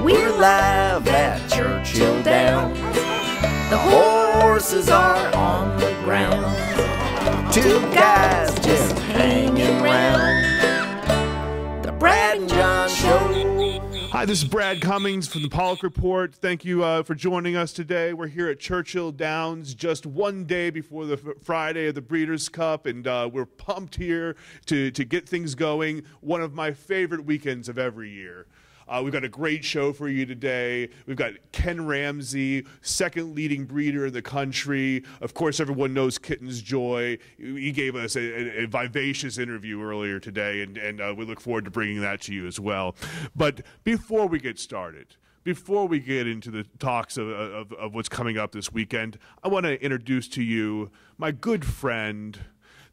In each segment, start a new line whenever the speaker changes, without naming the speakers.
We're live at Churchill Downs. The horses are on the ground. Two guys just hanging around. The Brad and John Show.
Hi, this is Brad Cummings from the Pollock Report. Thank you for joining us today. We're here at Churchill Downs just one day before the Friday of the Breeders' Cup, and we're pumped here to get things going. One of my favorite weekends of every year. We've got a great show for you today. We've got Ken Ramsey, second leading breeder in the country. Of course, everyone knows Kitten's Joy. He gave us a vivacious interview earlier today, and we look forward to bringing that to you as well. But before we get started, before we get into the talks of what's coming up this weekend, I want to introduce to you my good friend,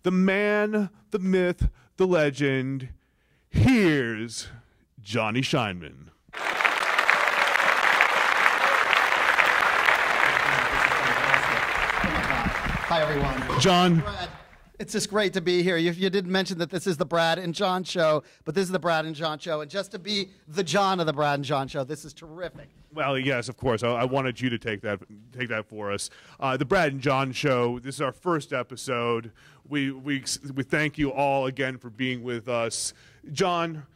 the man, the myth, the legend. Here's Johnny Scheinman.
Hi, everyone.
John.
Brad, it's just great to be here. You didn't mention that this is the Brad and John Show, but this is the Brad and John Show. And just to be the John of the Brad and John Show, this is terrific.
Well, yes, of course. I wanted you to take that for us. The Brad and John Show. This is our first episode. We thank you all again for being with us. John,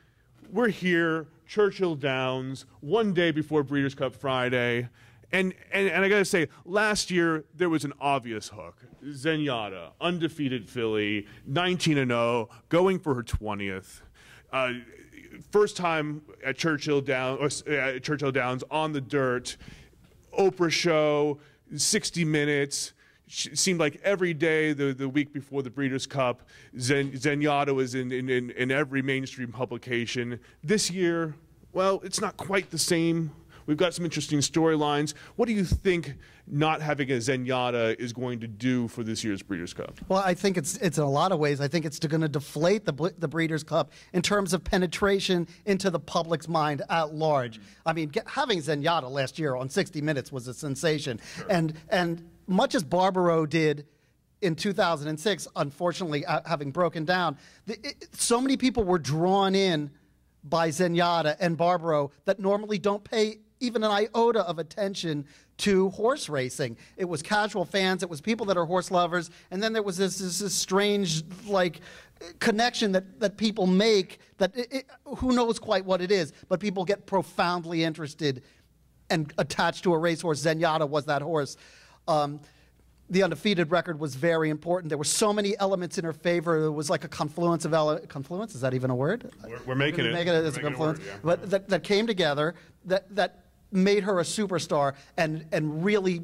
we're here, Churchill Downs, one day before Breeders' Cup Friday. And I got to say, last year there was an obvious hook. Zenyatta, undefeated filly, 19-0, going for her 20th. First time at Churchill Downs on the dirt. Oprah show, 60 Minutes. It seemed like every day the week before the Breeders' Cup, Zenyatta was in every mainstream publication. This year, well, it's not quite the same. We've got some interesting storylines. What do you think not having a Zenyatta is going to do for this year's Breeders' Cup?
Well, I think it's in a lot of ways. I think it's going to deflate the Breeders' Cup in terms of penetration into the public's mind at large. I mean, having Zenyatta last year on 60 Minutes was a sensation. Sure. And much as Barbaro did in 2006, unfortunately, having broken down, so many people were drawn in by Zenyatta and Barbaro that normally don't pay even an iota of attention to horse racing. It was casual fans, it was people that are horse lovers, and then there was this strange connection that people make that who knows quite what it is, but people get profoundly interested and attached to a racehorse. Zenyatta was that horse. The undefeated record was very important. There were so many elements in her favor. It was like a confluence of confluence. Is that even a word?
We're making it.
Make it as a confluence.
Word, yeah.
But that came together. That made her a superstar and really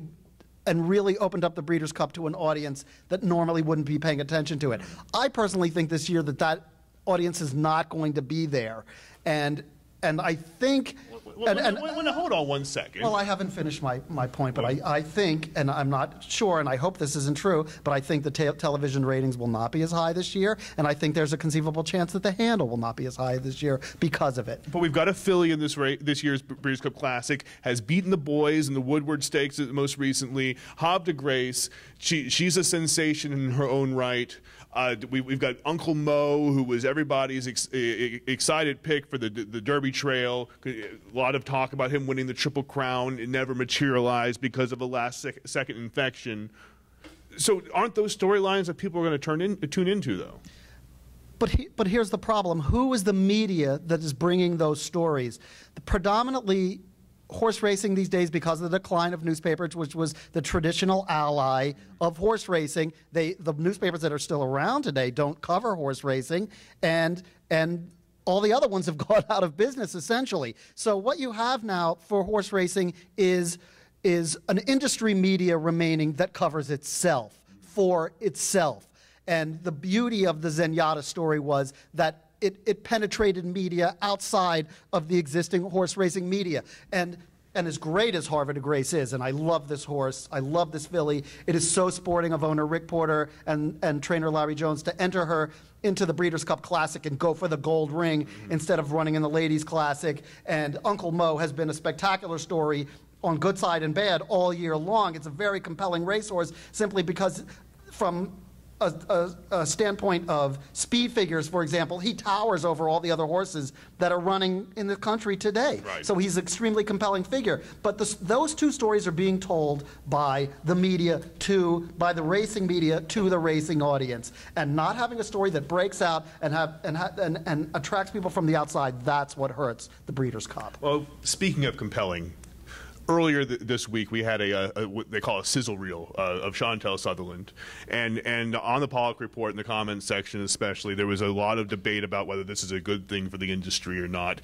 opened up the Breeders' Cup to an audience that normally wouldn't be paying attention to it. I personally think this year that audience is not going to be there, and I think.
Hold on one second.
Well, I haven't finished my point, but I think, and I'm not sure, and I hope this isn't true, but I think the television ratings will not be as high this year, and I think there's a conceivable chance that the handle will not be as high this year because of it.
But we've got a filly in this year's Breeders' Cup Classic, has beaten the boys in the Woodward Stakes most recently. Hob de Grace, she's a sensation in her own right. We've got Uncle Mo, who was everybody's excited pick for the Derby Trail. A lot of talk about him winning the Triple Crown. It never materialized because of a last-second infection. So aren't those storylines that people are going to tune into, though?
But here's the problem. Who is the media that is bringing those stories? Predominantly horse racing these days, because of the decline of newspapers, which was the traditional ally of horse racing. The newspapers that are still around today don't cover horse racing, and all the other ones have gone out of business, essentially. So what you have now for horse racing is an industry media remaining that covers itself, for itself. And the beauty of the Zenyatta story was that it penetrated media outside of the existing horse racing media. And as great as Harvard de Grace is, and I love this horse, I love this filly, it is so sporting of owner Rick Porter and trainer Larry Jones to enter her into the Breeders' Cup Classic and go for the gold ring instead of running in the Ladies' Classic. And Uncle Mo has been a spectacular story on good side and bad all year long. It's a very compelling racehorse simply because from a standpoint of speed figures, for example, he towers over all the other horses that are running in the country today.
Right.
So he's an extremely compelling figure. But those two stories are being told by the media by the racing media to the racing audience, and not having a story that breaks out and attracts people from the outside. That's what hurts the Breeders' Cup.
Well, speaking of compelling, earlier this week, we had what they call a sizzle reel of Chantal Sutherland, and on the Pollock Report in the comments section especially, there was a lot of debate about whether this is a good thing for the industry or not.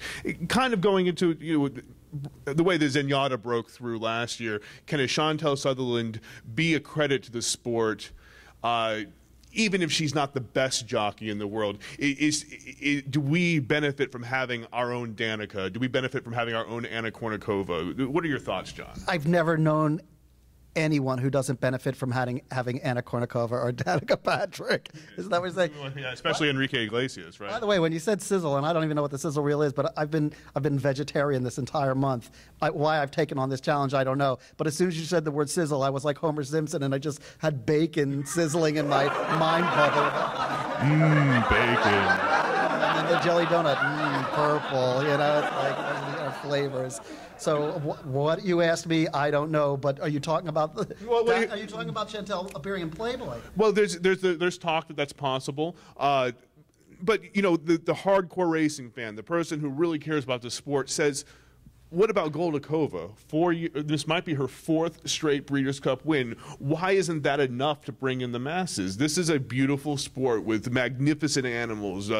Kind of going into the way the Zenyatta broke through last year, can a Chantal Sutherland be a credit to the sport? Even if she's not the best jockey in the world, do we benefit from having our own Danica? Do we benefit from having our own Anna Kournikova? What are your thoughts, John?
I've never known anyone who doesn't benefit from having Anna Kournikova or Danica Patrick. Isn't that what you're saying?
Well, yeah, especially Enrique Iglesias, right?
By the way, when you said sizzle, and I don't even know what the sizzle reel is, but I've been vegetarian this entire month. Why I've taken on this challenge, I don't know. But as soon as you said the word sizzle, I was like Homer Simpson, and I just had bacon sizzling in my mind bubble.
Bacon.
And then the jelly donut, purple. You know, it's like flavors. So what you asked me, I don't know. But are you talking about are you talking about Chantal appearing in Playboy?
Well, there's talk that that's possible. But you know, the hardcore racing fan, the person who really cares about the sport, says, what about Goldakova? This might be her 4th straight Breeders' Cup win. Why isn't that enough to bring in the masses? This is a beautiful sport with magnificent animals,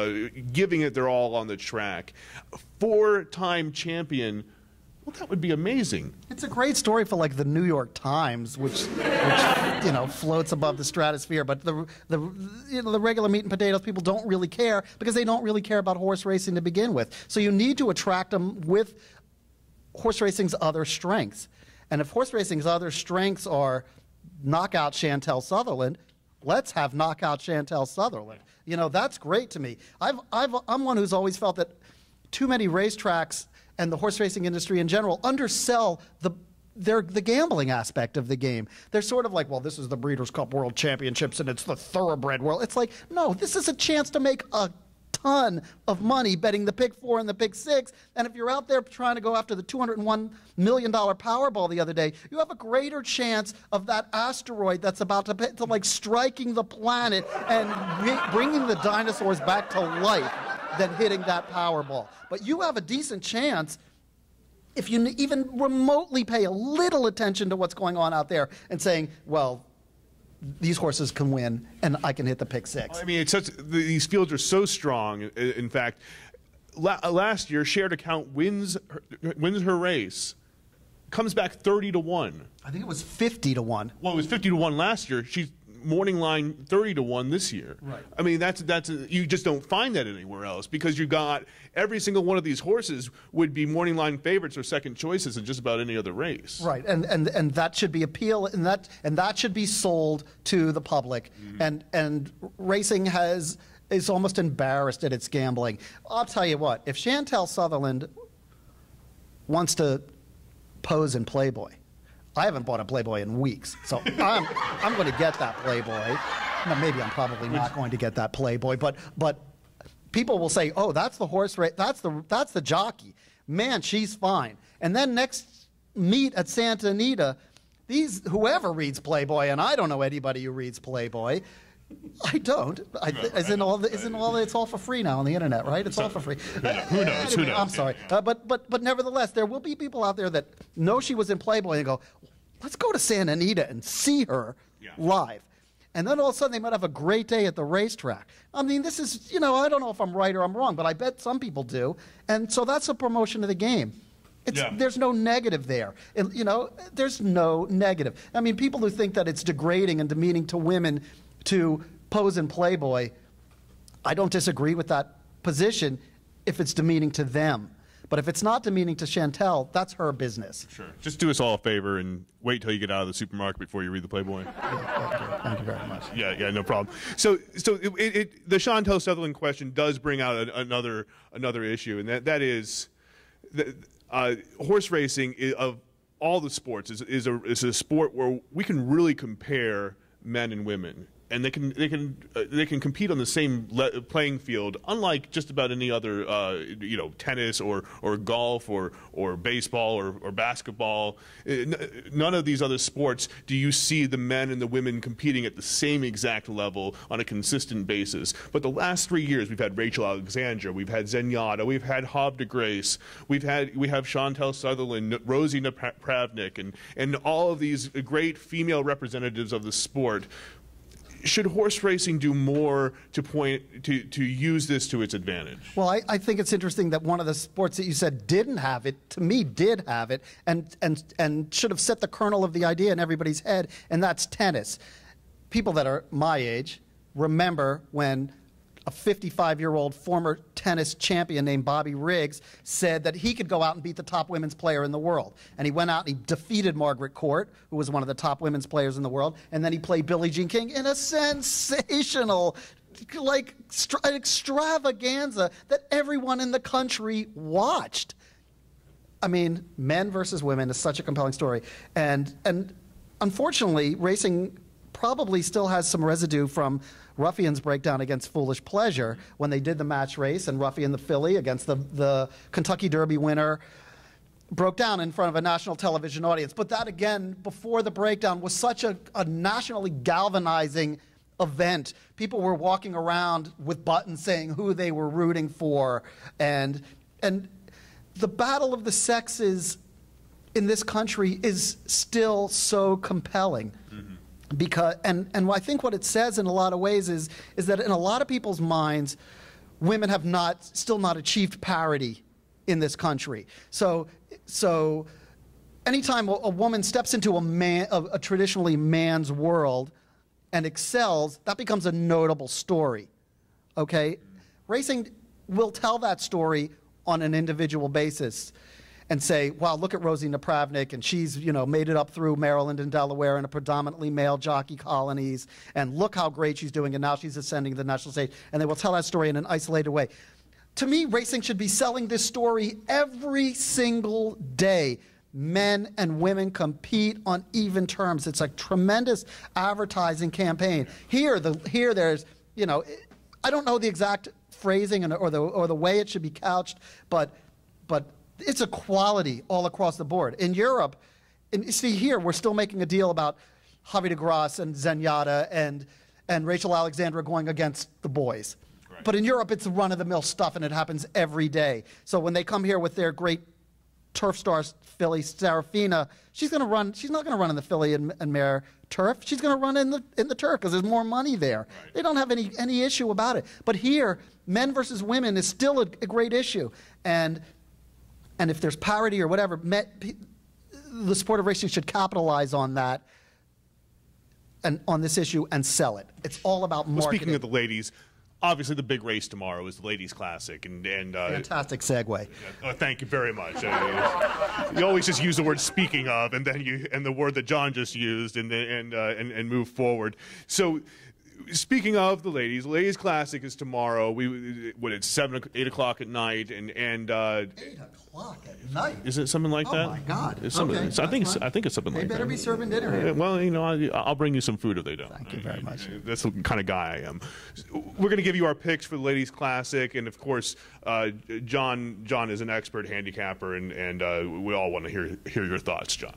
giving it their all on the track. 4-time champion. Well, that would be amazing.
It's a great story for like the New York Times, which floats above the stratosphere. But the regular meat and potatoes people don't really care because they don't really care about horse racing to begin with. So you need to attract them with horse racing's other strengths. And if horse racing's other strengths are knockout Chantal Sutherland, let's have knockout Chantal Sutherland. You know, that's great to me. I'm one who's always felt that too many racetracks and the horse racing industry in general undersell the gambling aspect of the game. They're sort of like, well, this is the Breeders' Cup World Championships and it's the thoroughbred world. It's like, no, this is a chance to make a ton of money betting the Pick 4 and the Pick 6. And if you're out there trying to go after the $201 million Powerball the other day, you have a greater chance of that asteroid that's about to like striking the planet and bringing the dinosaurs back to life than hitting that Powerball. But you have a decent chance if you even remotely pay a little attention to what's going on out there and saying, well, these horses can win and I can hit the Pick 6.
I mean, these fields are so strong. In fact, last year, Shared Account wins her race, comes back 30-1.
I think it was 50-1.
Well, it was 50-1 last year. She's morning line 30-1 this year.
Right.
I mean, you just don't find that anywhere else because you got every single one of these horses would be morning line favorites or second choices in just about any other race.
Right, and that should be and that should be sold to the public. Mm-hmm. And racing is almost embarrassed at its gambling. I'll tell you what, if Chantal Sutherland wants to pose in Playboy, I haven't bought a Playboy in weeks, so I'm going to get that Playboy. Now, maybe I'm probably not going to get that Playboy, but people will say, "Oh, that's the horse race. That's the jockey. Man, she's fine." And then next meet at Santa Anita, whoever reads Playboy, and I don't know anybody who reads Playboy. I don't. It's all for free now on the internet, right? It's all for free.
Who knows? Who knows?
I'm sorry, but nevertheless, there will be people out there that know she was in Playboy and go, "Let's go to Santa Anita and see her live." And then all of a sudden, they might have a great day at the racetrack. I mean, this is, I don't know if I'm right or I'm wrong, but I bet some people do. And so that's a promotion of the game. There's no negative there. There's no negative. I mean, people who think that it's degrading and demeaning to women to pose in Playboy, I don't disagree with that position if it's demeaning to them. But if it's not demeaning to Chantal, that's her business.
Sure. Just do us all a favor and wait till you get out of the supermarket before you read the Playboy.
Thank you very much.
Yeah, no problem. So the Chantal Sutherland question does bring out another issue, and that is horse racing of all the sports is a sport where we can really compare men and women. and they can compete on the same playing field, unlike just about any other tennis or golf or baseball or basketball. None of these other sports do you see the men and the women competing at the same exact level on a consistent basis. But the last 3 years, we've had Rachel Alexandra, we've had Zenyatta, we've had Hob de Grace, we have Chantal Sutherland, Rosie Napravnik, and all of these great female representatives of the sport. Should horse racing do more to use this to its advantage? Well,
I think it's interesting that one of the sports that you said didn't have it, to me, did have it, and should have set the kernel of the idea in everybody's head, and that's tennis. People that are my age remember when a 55-year-old former tennis champion named Bobby Riggs said that he could go out and beat the top women's player in the world. And he went out and he defeated Margaret Court, who was one of the top women's players in the world, and then he played Billie Jean King in a sensational, extravaganza that everyone in the country watched. I mean, men versus women is such a compelling story. And unfortunately, racing probably still has some residue from Ruffian's breakdown against Foolish Pleasure when they did the match race, and Ruffian the filly against the Kentucky Derby winner broke down in front of a national television audience. But that, again, before the breakdown, was such a nationally galvanizing event. People were walking around with buttons saying who they were rooting for. And the battle of the sexes in this country is still so compelling. Mm-hmm. Because and I think what it says in a lot of ways is that in a lot of people's minds, women have still not achieved parity in this country. So anytime a woman steps into a traditionally man's world and excels, that becomes a notable story. Okay, racing will tell that story on an individual basis and say, wow, look at Rosie Napravnik, and she's, made it up through Maryland and Delaware in a predominantly male jockey colonies, and look how great she's doing, and now she's ascending to the national stage. And they will tell that story in an isolated way. To me, racing should be selling this story every single day. Men and women compete on even terms. It's a tremendous advertising campaign. Here there's, I don't know the exact phrasing or the way it should be couched, but it's equality all across the board. In Europe, and you see here, we're still making a deal about Javi de Grasse and Zenyatta and Rachel Alexandra going against the boys. Right. But in Europe, it's run-of-the-mill stuff, and it happens every day. So when they come here with their great turf star filly, Serafina, she's not going to run in the filly and mare turf. She's going to run in the turf because there's more money there. Right. They don't have any issue about it. But here, men versus women is still a great issue. And if there's parity or whatever, the sport of racing should capitalize on that and on this issue and sell it. It's all about marketing.
Well, speaking of the ladies, obviously the big race tomorrow is the Ladies Classic, and
fantastic segue.
Thank you very much. You always just use the word "speaking of," and then the word that John just used, and move forward. So. Speaking of the Ladies Classic is tomorrow. It's 8 o'clock at night, and 8
o'clock at night.
Is it something like that?
Oh my God!
Okay, I think it's something like that.
They better be serving dinner.
Well, I'll bring you some food if they don't.
Thank you very much.
That's the kind of guy I am. We're going to give you our picks for the Ladies Classic, and of course, John is an expert handicapper, and we all want to hear your thoughts, John.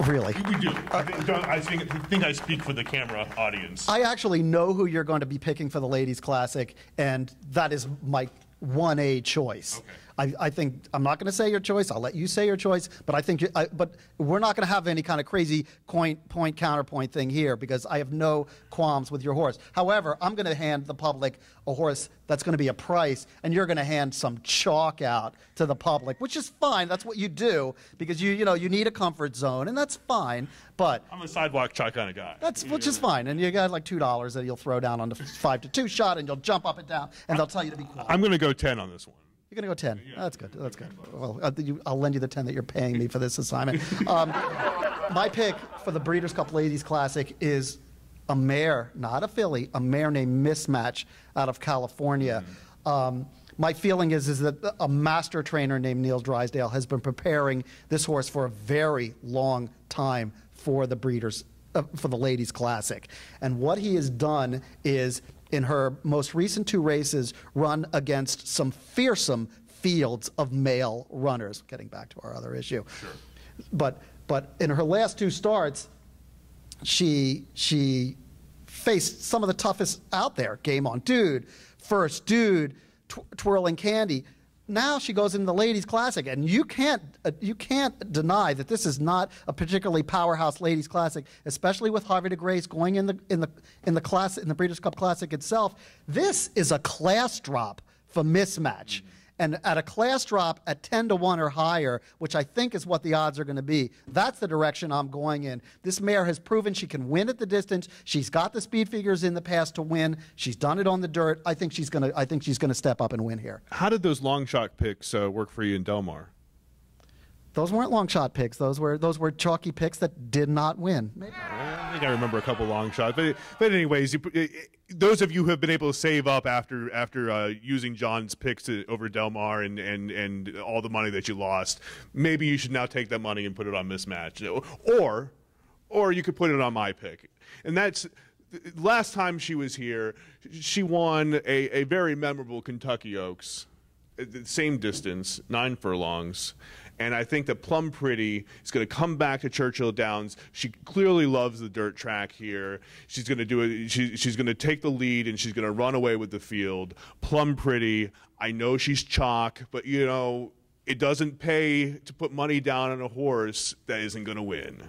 Really?
We do. I think I speak for the camera audience.
I actually know who you're going to be picking for the Ladies Classic, and that is my 1A choice. Okay. I think I'm not going to say your choice. I'll let you say your choice, but I think but we're not going to have any kind of crazy point counterpoint thing here because I have no qualms with your horse. However, I'm going to hand the public a horse that's going to be a price, and you're going to hand some chalk out to the public, which is fine. That's what you do because you need a comfort zone, and that's fine. But
I'm a sidewalk chalk kind of guy.
Which is fine, and you got like $2 that you'll throw down on the 5-2 shot, and you'll jump up and down, and they'll tell you to be quiet.
I'm going to go 10 on this one.
You're going to go 10. Yeah. That's good. That's good. Well, I'll lend you the 10 that you're paying me for this assignment. My pick for the Breeders' Cup Ladies Classic is a mare, not a filly, a mare named Mismatch out of California. My feeling is that a master trainer named Neil Drysdale has been preparing this horse for a very long time for the Breeders' for the Ladies Classic. And what he has done is, in her most recent 2 races, run against some fearsome fields of male runners. Getting back to our other issue.
Sure.
But in her last 2 starts, she faced some of the toughest out there. Game On Dude, First Dude, Twirling Candy. Now she goes into the Ladies Classic, and you can't deny that this is not a particularly powerhouse Ladies Classic, especially with Harvey de Grace going in the class, in the Breeders' Cup Classic itself. This is a class drop for Mismatch. And at a class drop at 10-1 or higher, which I think is what the odds are going to be, that's the direction I'm going in. This mare has proven she can win at the distance. She's got the speed figures in the past to win. She's done it on the dirt. I think she's going to step up and win here.
How did those long shot picks work for you in Del Mar?
Those weren't long shot picks. Those were chalky picks that did not win.
I think I remember a couple long shots, but anyways, those of you who have been able to save up after using John's picks over Del Mar and all the money that you lost, maybe you should now take that money and put it on Mismatch, or you could put it on my pick. And that's last time she was here, she won a very memorable Kentucky Oaks, the same distance, 9 furlongs. And I think that Plum Pretty is going to come back to Churchill Downs. She clearly loves the dirt track here. She's going to do it. She's going to take the lead, and she's going to run away with the field. Plum Pretty, I know she's chalk, but, you know, it doesn't pay to put money down on a horse that isn't going to win.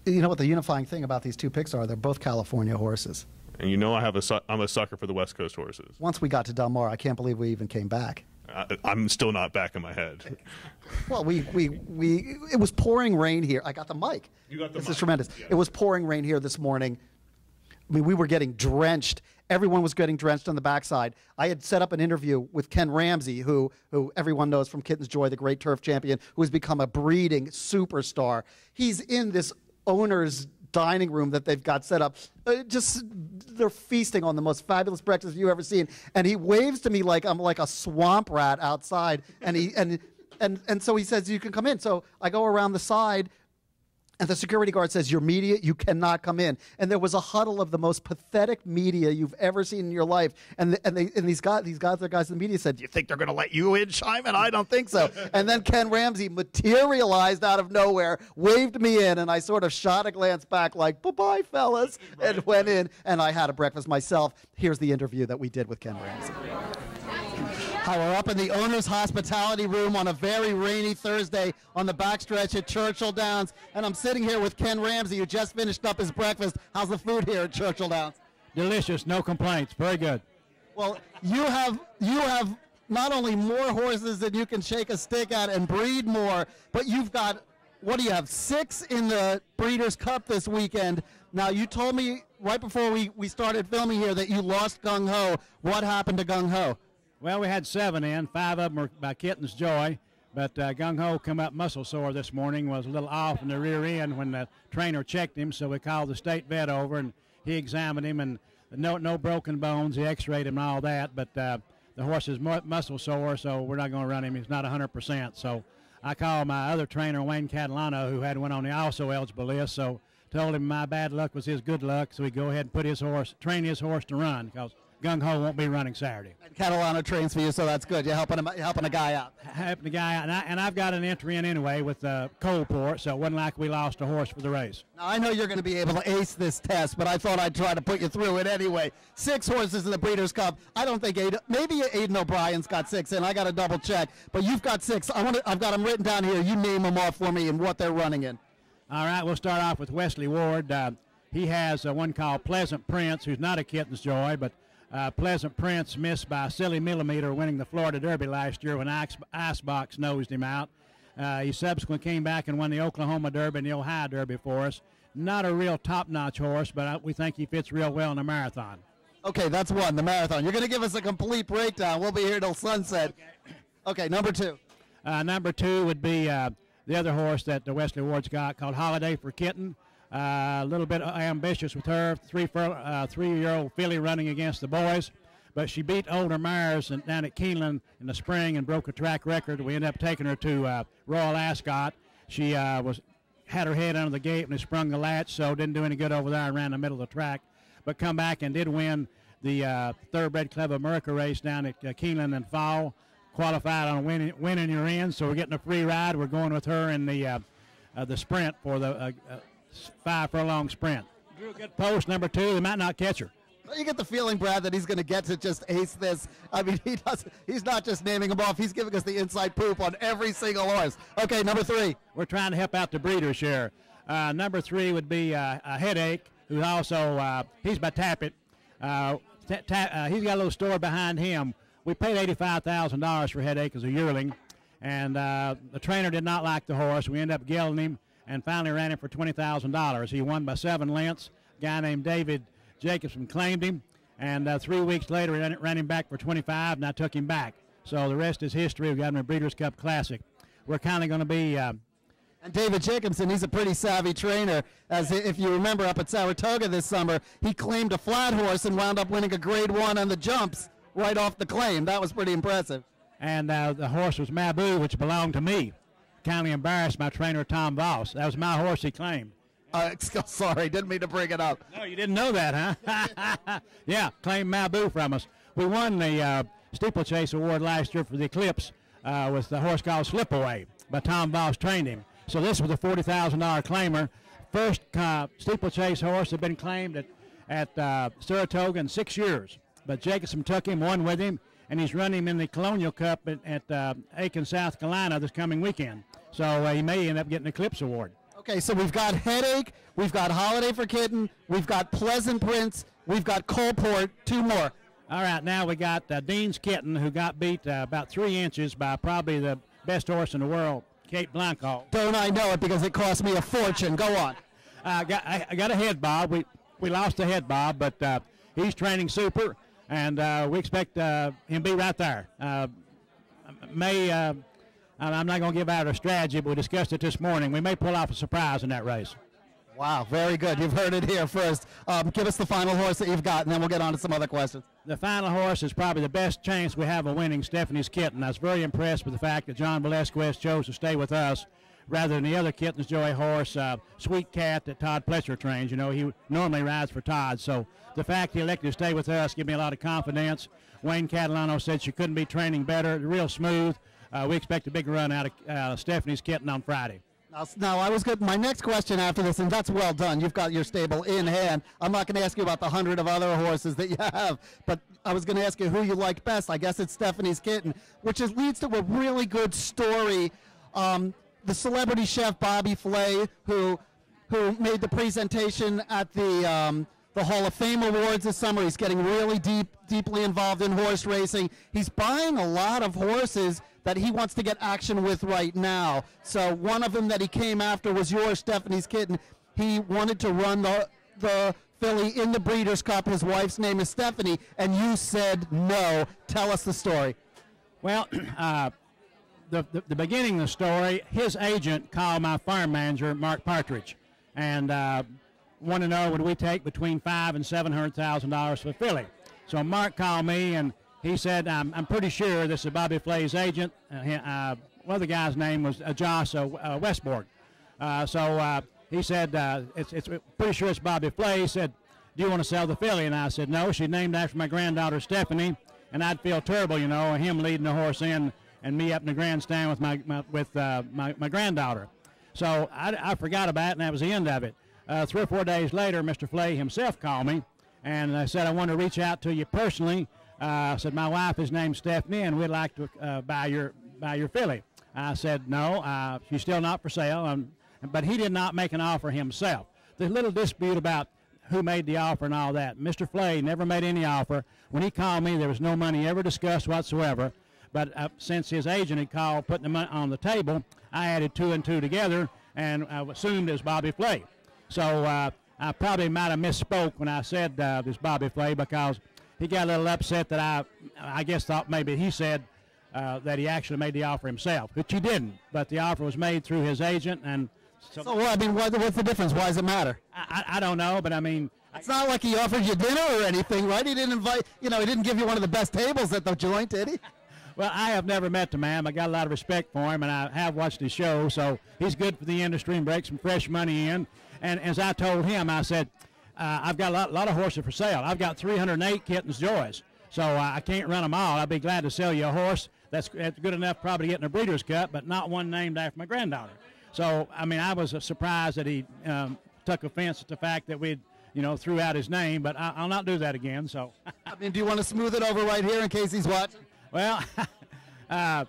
You know what the unifying thing about these 2 picks are? They're both California horses.
And you know I'm a sucker for the West Coast horses.
Once we got to Del Mar, I can't believe we even came back.
I'm still not back in my head.
Well, it was pouring rain here. I got the mic.
You got the mic.
This is tremendous.
Yeah.
It was pouring rain here this morning. I mean, we were getting drenched. Everyone was getting drenched on the backside. I had set up an interview with Ken Ramsey, who everyone knows from Kitten's Joy, the great turf champion, who has become a breeding superstar. He's in this owner's dining room that they've got set up. They're feasting on the most fabulous breakfast you've ever seen. And he waves to me like I'm like a swamp rat outside. And so he says, you can come in. So I go around the side, and the security guard says, you're media, you cannot come in. And there was a huddle of the most pathetic media you've ever seen in your life. And these guys in the media said, do you think they're going to let you in, Shyman? I don't think so. And then Ken Ramsey materialized out of nowhere, waved me in, and I sort of shot a glance back like, bye-bye, fellas, and went in, and I had a breakfast myself. Here's the interview that we did with Ken Ramsey. Hi, we're up in the owner's hospitality room on a very rainy Thursday on the backstretch at Churchill Downs, and I'm sitting here with Ken Ramsey, who just finished up his breakfast. How's the food here at Churchill Downs?
Delicious, no complaints, very good.
Well, you have not only more horses than you can shake a stick at and breed more, but you've got, what do you have, 6 in the Breeders' Cup this weekend. Now, you told me right before we started filming here that you lost Gung Ho. What happened to Gung Ho?
Well, we had 7 in. 5 of them were by Kitten's Joy, but Gung Ho come up muscle sore this morning, was a little off in the rear end when the trainer checked him, so we called the state vet over, and he examined him, and no broken bones. He x-rayed him and all that, but the horse is muscle sore, so we're not going to run him. He's not 100%. So I called my other trainer, Wayne Catalano, who had one on the also eligible list, so told him my bad luck was his good luck, so he'd go ahead and train his horse to run, because Gung Ho won't be running Saturday.
And Catalano trains for you, so that's good. You're helping a guy out.
Helping the guy out, and I've got an entry in anyway with Coalport, so it wasn't like we lost a horse for the race.
Now, I know you're going to be able to ace this test, but I thought I'd try to put you through it anyway. 6 horses in the Breeders' Cup. I don't think maybe Aidan O'Brien's got 6 in. I got to double check, but you've got 6. I've got them written down here. You name them off for me and what they're running in.
All right, we'll start off with Wesley Ward. He has one called Pleasant Prince, who's not a Kitten's Joy, but Pleasant Prince missed by a silly millimeter winning the Florida Derby last year when Icebox nosed him out. He subsequently came back and won the Oklahoma Derby and the Ohio Derby for us. Not a real top-notch horse, but we think he fits real well in a marathon.
Okay, that's one, the marathon. You're going to give us a complete breakdown. We'll be here till sunset. Okay, number 2.
Number 2 would be the other horse that Wesley Ward's got called Holiday for Kitten. A little bit ambitious with her, 3-year-old filly running against the boys, but she beat older mares down at Keeneland in the spring and broke a track record. We ended up taking her to Royal Ascot. She was had her head under the gate when they sprung the latch, so didn't do any good over there and ran the middle of the track. But come back and did win the Thoroughbred Club of America race down at Keeneland and Fall. Qualified on winning your end, so we're getting a free ride. We're going with her in the sprint for the 5 furlong sprint. Drew a good post, number 2. They might not catch her.
You get the feeling, Brad, that he's going to get to just ace this. I mean, he's not just naming them off. He's giving us the inside poop on every single horse. Okay, number 3.
We're trying to help out the breeders here. Number 3 would be a Headache, who also, he's by Tappet. He's got a little story behind him. We paid $85,000 for Headache as a yearling, and the trainer did not like the horse. We ended up gelding him and finally ran him for $20,000. He won by 7 lengths. A guy named David Jacobson claimed him, and 3 weeks later ran him back for 25, and I took him back. So the rest is history. We got him in a Breeders' Cup Classic. We're kind of going to be... and
David Jacobson, he's a pretty savvy trainer. As if you remember up at Saratoga this summer, he claimed a flat horse and wound up winning a Grade 1 on the jumps right off the claim. That was pretty impressive.
And the horse was Maboo, which belonged to me. Kindly embarrassed my trainer, Tom Voss. That was my horse he claimed.
Sorry, didn't mean to bring it up.
No, you didn't know that, huh? Yeah, claimed Maboo from us. We won the Steeplechase Award last year for the Eclipse with the horse called Slipaway, but Tom Voss trained him. So this was a $40,000 claimer. First Steeplechase horse had been claimed at Saratoga in 6 years. But Jacobson took him, won with him, and he's running him in the Colonial Cup at Aiken, South Carolina this coming weekend. So he may end up getting the Eclipse Award.
Okay, so we've got Headache, we've got Holiday for Kitten, we've got Pleasant Prince, we've got Coalport, 2 more.
All right, now we got Dean's Kitten, who got beat about 3 inches by probably the best horse in the world, Cape Blanco.
Don't I know it, because it cost me a fortune. Go on.
I got a head bob. We lost the head bob, but he's training super. And we expect him to be right there. I'm not going to give out a strategy, but we discussed it this morning. We may pull off a surprise in that race.
Wow, very good. You've heard it here first. Give us the final horse that you've got, and then we'll get on to some other questions.
The final horse is probably the best chance we have of winning, Stephanie's Kitten. I was very impressed with the fact that John Velasquez chose to stay with us rather than the other Kitten's Joy horse, Sweet Cat, that Todd Pletcher trains. You know, he normally rides for Todd. So the fact he elected to stay with us gave me a lot of confidence. Wayne Catalano said she couldn't be training better, real smooth. We expect a big run out of Stephanie's Kitten on Friday.
Now, I was good. My next question after this, and that's well done. You've got your stable in hand. I'm not going to ask you about the 100 of other horses that you have, but I was going to ask you who you like best. I guess it's Stephanie's Kitten, which leads to a really good story. The celebrity chef Bobby Flay, who made the presentation at the Hall of Fame Awards this summer. He's getting really deeply involved in horse racing. He's buying a lot of horses that he wants to get action with right now. So one of them that he came after was yours, Stephanie's Kitten. He wanted to run the filly in the Breeders' Cup. His wife's name is Stephanie, and you said no. Tell us the story.
Well, the beginning of the story, his agent called my farm manager, Mark Partridge, and wanted to know would we take between $500,000 and $700,000 for the filly. So Mark called me, and he said, I'm pretty sure this is Bobby Flay's agent. One of the guy's name was Josh Westborg. So he said, it's pretty sure it's Bobby Flay. He said, do you want to sell the filly? And I said, no, she's named after my granddaughter Stephanie, and I'd feel terrible, you know, him leading the horse in and me up in the grandstand with my granddaughter. So I forgot about it, and that was the end of it. 3 or 4 days later, Mr. Flay himself called me, and I said, I want to reach out to you personally. I said, my wife is named Stephanie, and we'd like to buy your filly. I said, no, she's still not for sale. But he did not make an offer himself. There's a little dispute about who made the offer and all that. Mr. Flay never made any offer. When he called me, there was no money ever discussed whatsoever. But since his agent had called, putting the money on the table, I added 2 and 2 together, and I assumed it was Bobby Flay. So I probably might have misspoke when I said this Bobby Flay, because he got a little upset that I guess thought maybe he said that he actually made the offer himself, which he didn't. But the offer was made through his agent, and so
well, I mean, what's the difference? Why does it matter?
I don't know, but I mean,
it's not like he offered you dinner or anything, right? He didn't invite, he didn't give you one of the best tables at the joint, did he?
Well, I have never met the man. I got a lot of respect for him, and I have watched his show. So he's good for the industry and breaks some fresh money in. And as I told him, I said, I've got a lot of horses for sale. I've got 308 Kittens Joys, so I can't run them all. I'd be glad to sell you a horse that's good enough probably to get in a Breeders' Cup, but not one named after my granddaughter. So, I mean, I was surprised that he took offense at the fact that we'd, threw out his name, but I'll not do that again. So,
I mean, do you want to smooth it over right here in case he's watching?
Well, I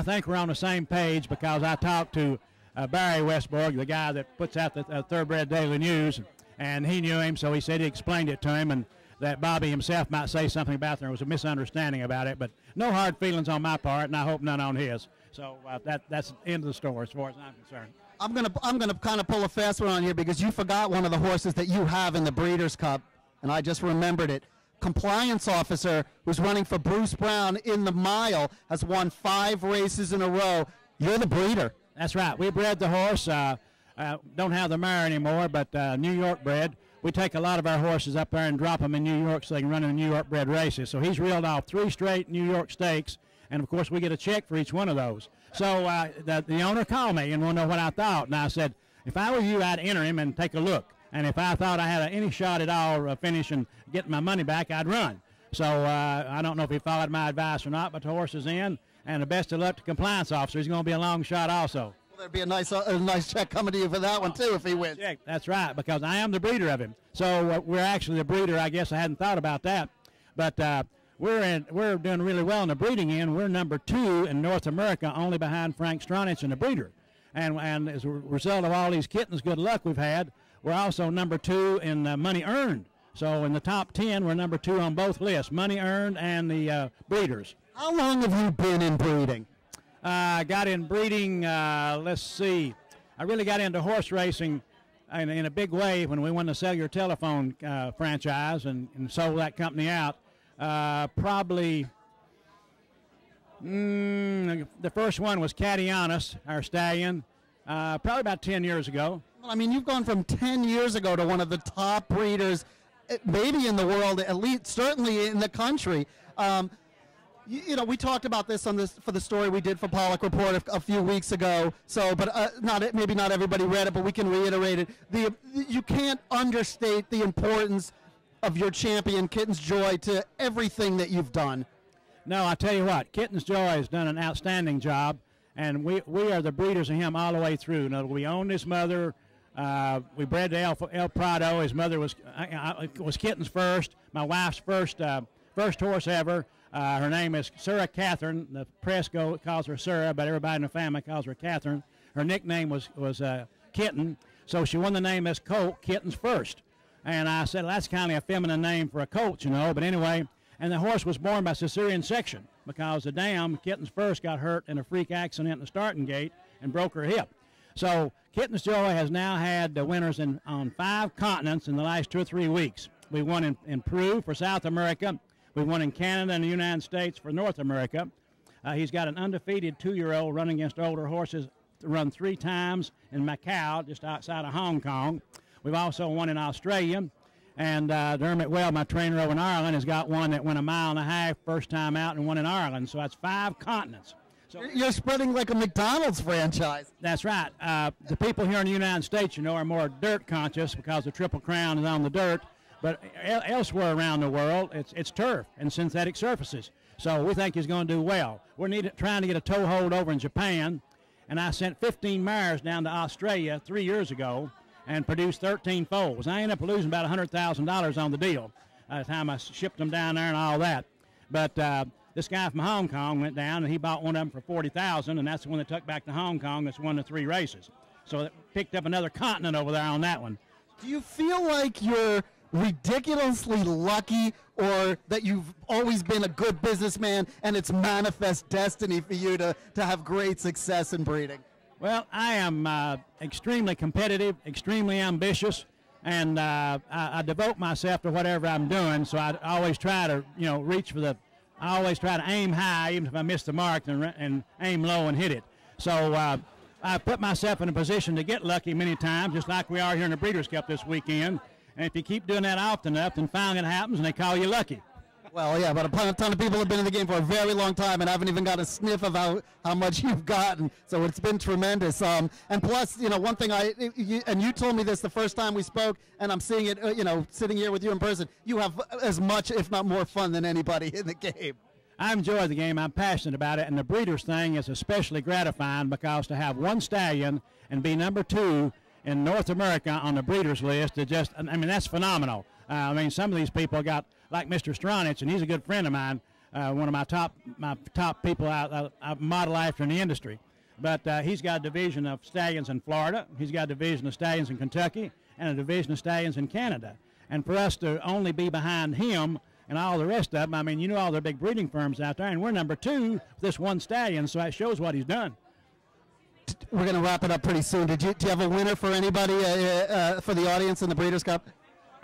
think we're on the same page because I talked to Barry Westborg, the guy that puts out the Thoroughbred Daily News, and he knew him, so he said he explained it to him, and that Bobby himself might say something about there was a misunderstanding about it, but no hard feelings on my part, and I hope none on his. So that's the end of the story as far as I'm concerned.
I'm gonna kind of pull a fast one on here because you forgot one of the horses that you have in the Breeders' Cup, and I just remembered it. Compliance officer who's running for Bruce Brown in the mile has won 5 races in a row. You're the breeder.
That's right. We bred the horse. Don't have the mare anymore, but New York bred. We take a lot of our horses up there and drop them in New York so they can run in the New York bred races. So he's reeled off 3 straight New York stakes, and of course we get a check for each one of those. So the owner called me and wanted to know what I thought, and I said, if I were you, I'd enter him and take a look. And if I thought I had any shot at all of finishing, getting my money back, I'd run. So I don't know if he followed my advice or not, but the horse is in, and the best of luck to compliance officer. He's going to be a long shot also.
Well, there'd be a nice check coming to you for that one, too, if he wins.
Check. That's right, because I am the breeder of him. So we're actually the breeder. I guess I hadn't thought about that. But we're doing really well in the breeding end. We're number 2 in North America, only behind Frank Stronach and the breeder. And as a result of all these kittens, good luck we've had, we're also number 2 in money earned. So in the top 10, we're number 2 on both lists, money earned and the breeders.
How long have you been in breeding?
I got in breeding, let's see. I really got into horse racing in a big way when we won the cellular telephone franchise and sold that company out. Probably the first one was Catianus, our stallion, probably about 10 years ago.
Well, I mean, you've gone from 10 years ago to one of the top breeders, maybe in the world, at least certainly in the country. We talked about this for the story we did for Pollock Report a few weeks ago. So, but maybe not everybody read it, but we can reiterate it. You can't understate the importance of your champion, Kitten's Joy, to everything that you've done.
No, I tell you what, Kitten's Joy has done an outstanding job, and we are the breeders of him all the way through. Now, we owned his mother. We bred to El Prado. His mother was Kitten's first. My wife's first horse ever. Her name is Sarah Catherine. The press calls her Sarah, but everybody in the family calls her Catherine. Her nickname was Kitten, so she won the name as colt, Kitten's first. And I said, well, that's kind of a feminine name for a colt, but anyway. And the horse was born by cesarean section because the dam, Kitten's first, got hurt in a freak accident in the starting gate and broke her hip. So Kitten's Joy has now had the winners on 5 continents in the last 2 or 3 weeks. We won in Peru for South America. We won in Canada and the United States for North America. He's got an undefeated 2-year-old running against older horses, run 3 times in Macau, just outside of Hong Kong. We've also won in Australia. And Dermot Well, my trainer over in Ireland, has got one that went 1.5 miles first time out and won in Ireland. So that's 5 continents. So
you're spreading like a McDonald's franchise.
That's right. The people here in the United States, are more dirt conscious because the Triple Crown is on the dirt. But elsewhere around the world, it's turf and synthetic surfaces. So we think he's going to do well. We're trying to get a toehold over in Japan, and I sent 15 mares down to Australia 3 years ago and produced 13 foals. I ended up losing about $100,000 on the deal by the time I shipped them down there and all that. But this guy from Hong Kong went down, and he bought one of them for $40,000, and that's the one that took back to Hong Kong that's won the 3 races. So it picked up another continent over there on that one.
Do you feel like you're ridiculously lucky, or that you've always been a good businessman and it's manifest destiny for you to have great success in breeding?
Well, I am extremely competitive, extremely ambitious, and I devote myself to whatever I'm doing. So I always try to, reach for I always try to aim high, even if I miss the mark, and aim low and hit it. So I put myself in a position to get lucky many times, just like we are here in the Breeders' Cup this weekend. And if you keep doing that often enough, then finally it happens and they call you lucky.
Well, yeah, but a ton of people have been in the game for a very long time and haven't even got a sniff of how much you've gotten. So it's been tremendous. And plus, one thing and you told me this the first time we spoke, and I'm seeing it, sitting here with you in person. You have as much, if not more, fun than anybody in the game.
I enjoy the game. I'm passionate about it, and the breeders thing is especially gratifying because to have one stallion and be number 2 in North America on the breeders list, that's phenomenal. Some of these people got, like Mr. Stronich, and he's a good friend of mine, one of my top people I model after in the industry. But he's got a division of stallions in Florida, he's got a division of stallions in Kentucky, and a division of stallions in Canada. And for us to only be behind him and all the rest of them, all the big breeding firms out there, and we're number 2 with this one stallion, so that shows what he's done.
We're going to wrap it up pretty soon. Do you have a winner for anybody for the audience in the Breeders' Cup?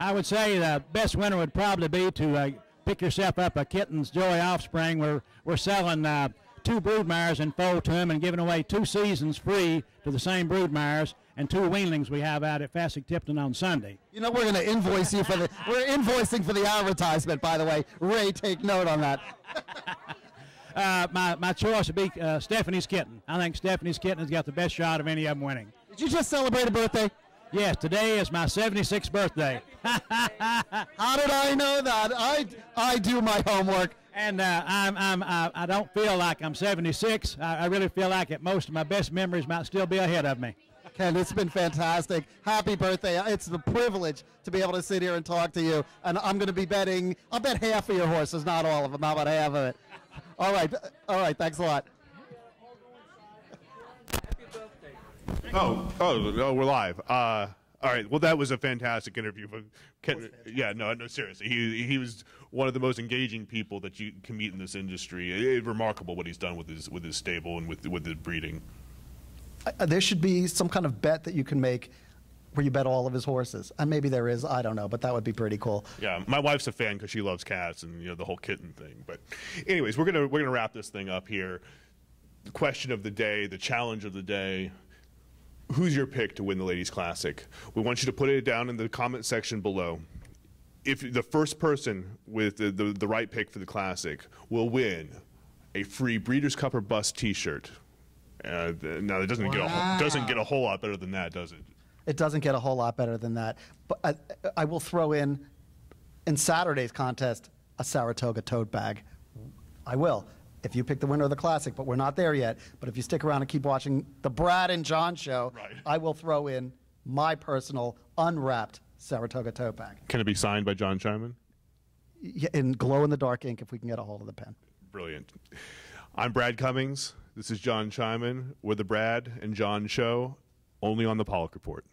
I would say the best winner would probably be to pick yourself up a Kitten's Joy offspring. We're selling 2 broodmares in foal to him and giving away 2 seasons free to the same broodmares and 2 weanlings we have out at Fassig-Tipton on Sunday.
We're going to invoice you we're invoicing for the advertisement, by the way. Ray, take note on that.
My choice would be Stephanie's Kitten. I think Stephanie's Kitten has got the best shot of any of them winning.
Did you just celebrate a birthday?
Yes, today is my 76th birthday.
How did I know that? I do my homework.
And I don't feel like I'm 76. I really feel like most of my best memories might still be ahead of me.
Ken, it's been fantastic. Happy birthday. It's the privilege to be able to sit here and talk to you. And I'm going to be betting, I'll bet half of your horses, not all of them. How about half of it? All right. Thanks a lot.
Oh, we're live. All right. Well, that was a fantastic interview. Ken, yeah, no, seriously. He was one of the most engaging people that you can meet in this industry. It's remarkable what he's done with his stable and with his breeding.
There should be some kind of bet that you can make where you bet all of his horses. And maybe there is, I don't know, but that would be pretty cool.
Yeah, my wife's a fan because she loves cats and the whole kitten thing. But anyways, we're gonna wrap this thing up here. The question of the day, the challenge of the day. Who's your pick to win the Ladies Classic? We want you to put it down in the comment section below. If the first person with the right pick for the Classic will win a free Breeders' Cup or Bust T-shirt. Now it doesn't get a whole lot better than that, does it?
It doesn't get a whole lot better than that. But I will throw in Saturday's contest, a Saratoga tote bag. I will. If you pick the winner of the Classic, but we're not there yet. But if you stick around and keep watching the Brad and John show, right, I will throw in my personal unwrapped Saratoga tote bag.
Can it be signed by John Shyman?
Yeah, in glow-in-the-dark ink if we can get a hold of the pen.
Brilliant. I'm Brad Cummings. This is John Shyman with the Brad and John show, only on the Pollock Report.